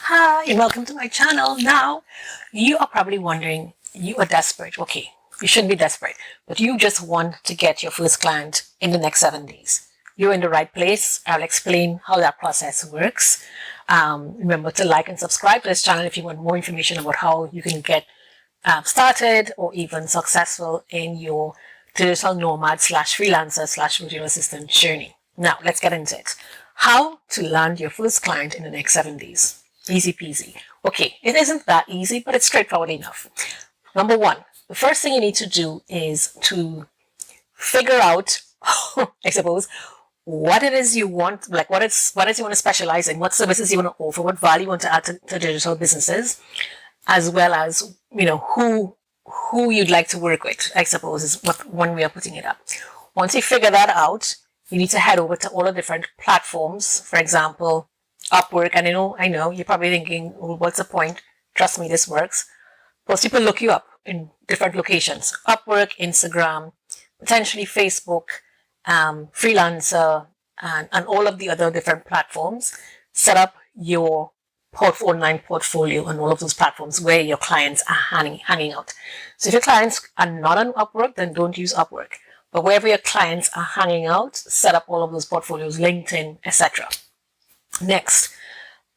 Hi and welcome to my channel. Now, you are probably wondering, you are desperate. Okay, you shouldn't be desperate, but you just want to get your first client in the next 7 days. You're in the right place. I'll explain how that process works. Remember to like and subscribe to this channel if you want more information about how you can get started or even successful in your digital nomad / freelancer / virtual assistant journey. Now, let's get into it. How to land your first client in the next 7 days. Easy peasy. Okay, it isn't that easy, but it's straightforward enough. Number one, the first thing you need to do is to figure out, I suppose, what it is you want, like what is you want to specialize in, what services you want to offer, what value you want to add to digital businesses, as well as, who you'd like to work with, I suppose, is one way of putting it up. Once you figure that out, you need to head over to all the different platforms. For example, Upwork. And I know you're probably thinking, well, what's the point? Trust me, this works. Most people look you up in different locations. Upwork, Instagram, potentially Facebook, Freelancer, and all of the other different platforms. Set up your online portfolio on all of those platforms where your clients are hanging out. So if your clients are not on Upwork, then don't use Upwork. But wherever your clients are hanging out, set up all of those portfolios, LinkedIn, etc. Next,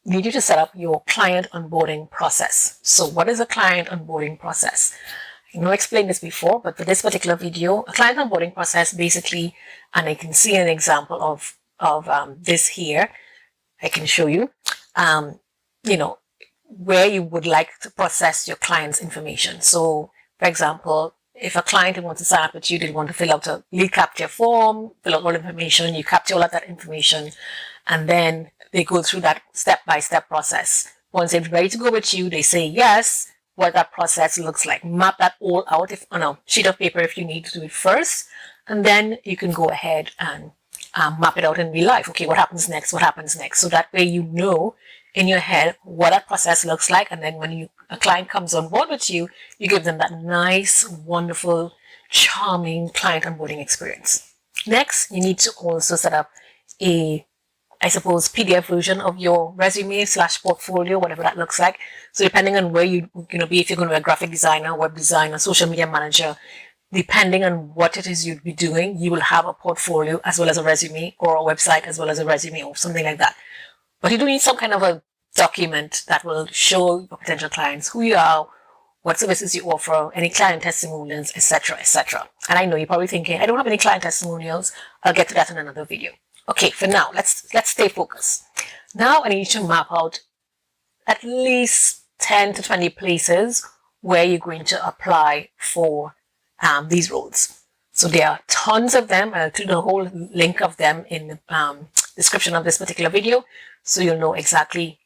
you need you to set up your client onboarding process. So what is a client onboarding process? I know I explained this before, but for this particular video, a client onboarding process basically, and I can see an example of this here. I can show you, where you would like to process your client's information. So, for example, if a client who wants to sign up with you, they want to fill out a lead capture form, fill out all information, you capture all of that information, and then they go through that step-by-step process. Once they're ready to go with you, they say yes, what that process looks like. Map that all out on a sheet of paper if you need to do it first, and then you can go ahead and map it out in real life. Okay, what happens next? What happens next? So that way you know in your head what that process looks like, and then when a client comes on board with you, you give them that nice, wonderful, charming client onboarding experience. Next, you need to also set up a, I suppose, PDF version of your resume / portfolio, whatever that looks like. So depending on where you're going to be, if you're going to be a graphic designer, web designer, social media manager, depending on what it is you'd be doing, you will have a portfolio as well as a resume, or a website as well as a resume, or something like that. But you do need some kind of a document that will show your potential clients who you are, what services you offer, any client testimonials, etc., etc. And I know you're probably thinking, I don't have any client testimonials. I'll get to that in another video. Okay, for now, let's stay focused. Now I need you to map out at least 10 to 20 places where you're going to apply for these roles. So there are tons of them. I'll do the whole link of them in the description of this particular video, so you'll know exactly,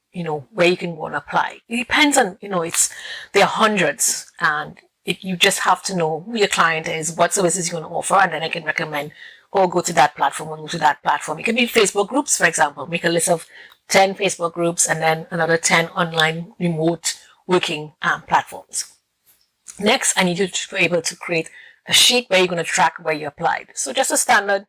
where you can go and apply. It depends on, there are hundreds, and you just have to know who your client is, what services you're going to offer, and then I can recommend, go to that platform or go to that platform. It could be Facebook groups, for example. Make a list of 10 Facebook groups and then another 10 online remote working platforms. Next, I need you to be able to create a sheet where you're going to track where you applied. So just a standard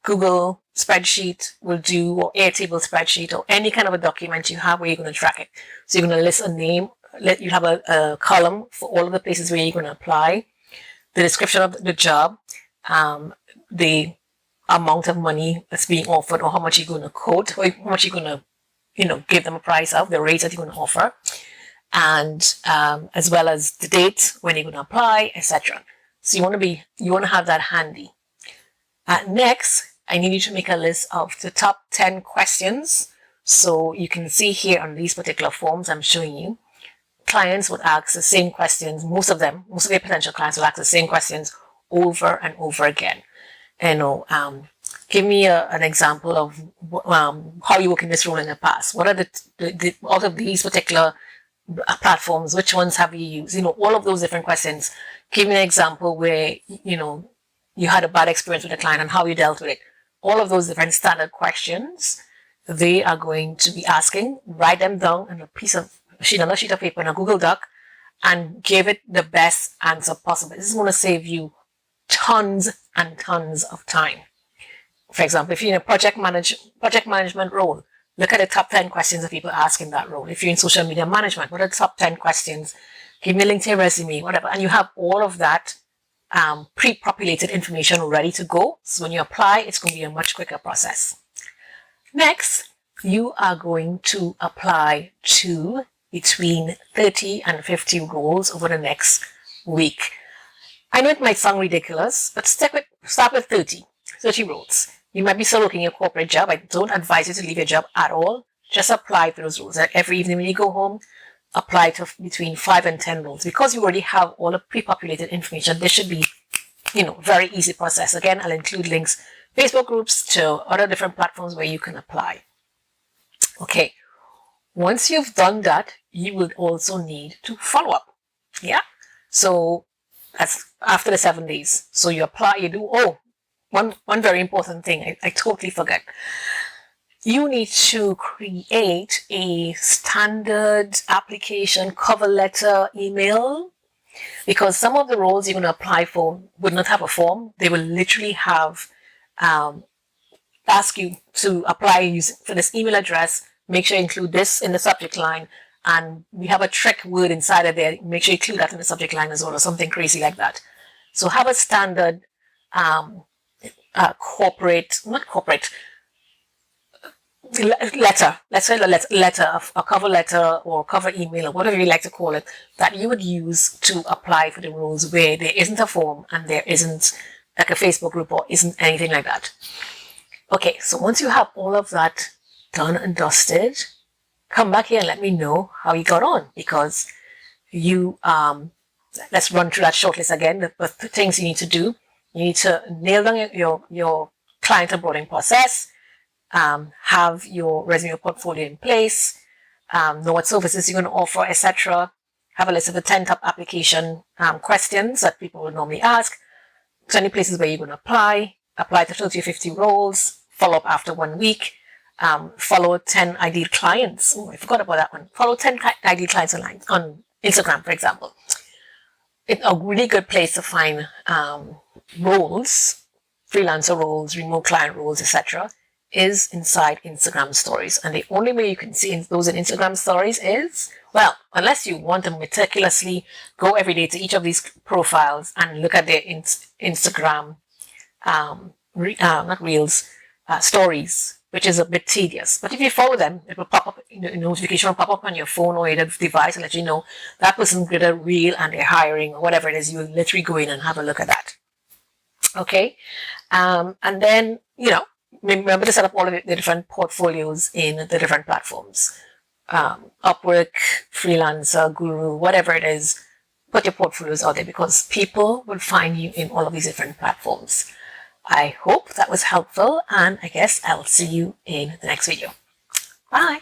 Google spreadsheet will do, or Airtable spreadsheet, or any kind of a document you have where you're going to track it. So you're going to list a name, you have a column for all of the places where you're going to apply, the description of the job, the amount of money that's being offered, or how much you're going to quote, or how much you're going to, give them a price of, the rate that you're going to offer, and as well as the date when you're going to apply, etc. So you want to have that handy. Next, I need you to make a list of the top 10 questions. So you can see here on these particular forms I'm showing you, clients would ask the same questions. Most of your potential clients will ask the same questions over and over again. Give me an example of how you work in this role in the past. What are the out of these particular platforms, which ones have you used? All of those different questions. Give me an example where, you had a bad experience with a client and how you dealt with it. All of those different standard questions, they are going to be asking. Write them down on a sheet of paper in a Google Doc, and give it the best answer possible. This is going to save you tons and tons of time. For example, if you're in a project management role, look at the top 10 questions that people ask in that role. If you're in social media management, what are the top 10 questions? Give me a link to your resume, whatever. And you have all of that pre-populated information ready to go. So when you apply, it's going to be a much quicker process. Next, you are going to apply to between 30 and 50 roles over the next week. I know it might sound ridiculous, but start with 30 roles. You might be still working your corporate job. I don't advise you to leave your job at all. Just apply for those roles. Every evening when you go home, apply to between 5 and 10 roles. Because you already have all the pre-populated information, this should be, very easy process. Again, I'll include links, Facebook groups to other different platforms where you can apply. Okay. Once you've done that, you will also need to follow up. Yeah. So that's after the 7 days. So you apply, one very important thing I totally forget. You need to create a standard application cover letter email, because some of the roles you're going to apply for would not have a form. They will literally have ask you to apply for this email address. Make sure you include this in the subject line, and we have a trick word inside of there. Make sure you include that in the subject line as well, or something crazy like that. So have a standard letter. Let's say a cover letter or cover email or whatever you like to call it, that you would use to apply for the roles where there isn't a form and there isn't like a Facebook group or isn't anything like that. Okay, so once you have all of that done and dusted, come back here and let me know how you got on, because let's run through that shortlist again. The things you need to do. You need to nail down your client onboarding process, have your resume portfolio in place, know what services you're going to offer, etc. Have a list of the 10 top application questions that people would normally ask, 20 places where you're going to apply to 30 or 50 roles, follow up after 1 week, follow 10 ideal clients. Oh, I forgot about that one. Follow 10 ideal clients on Instagram, for example. It's a really good place to find roles, freelancer roles, remote client roles, etc., is inside Instagram stories. And the only way you can see those in Instagram stories is, well, unless you want to meticulously go every day to each of these profiles and look at their Instagram, not reels, stories, which is a bit tedious. But if you follow them, it will pop up, notification will pop up on your phone or your device and let you know that person did a reel and they're hiring or whatever it is. You will literally go in and have a look at that. Okay. And then, remember to set up all of the different portfolios in the different platforms. Upwork, Freelancer, Guru, whatever it is, put your portfolios out there, because people will find you in all of these different platforms. I hope that was helpful, and I guess I'll see you in the next video. Bye.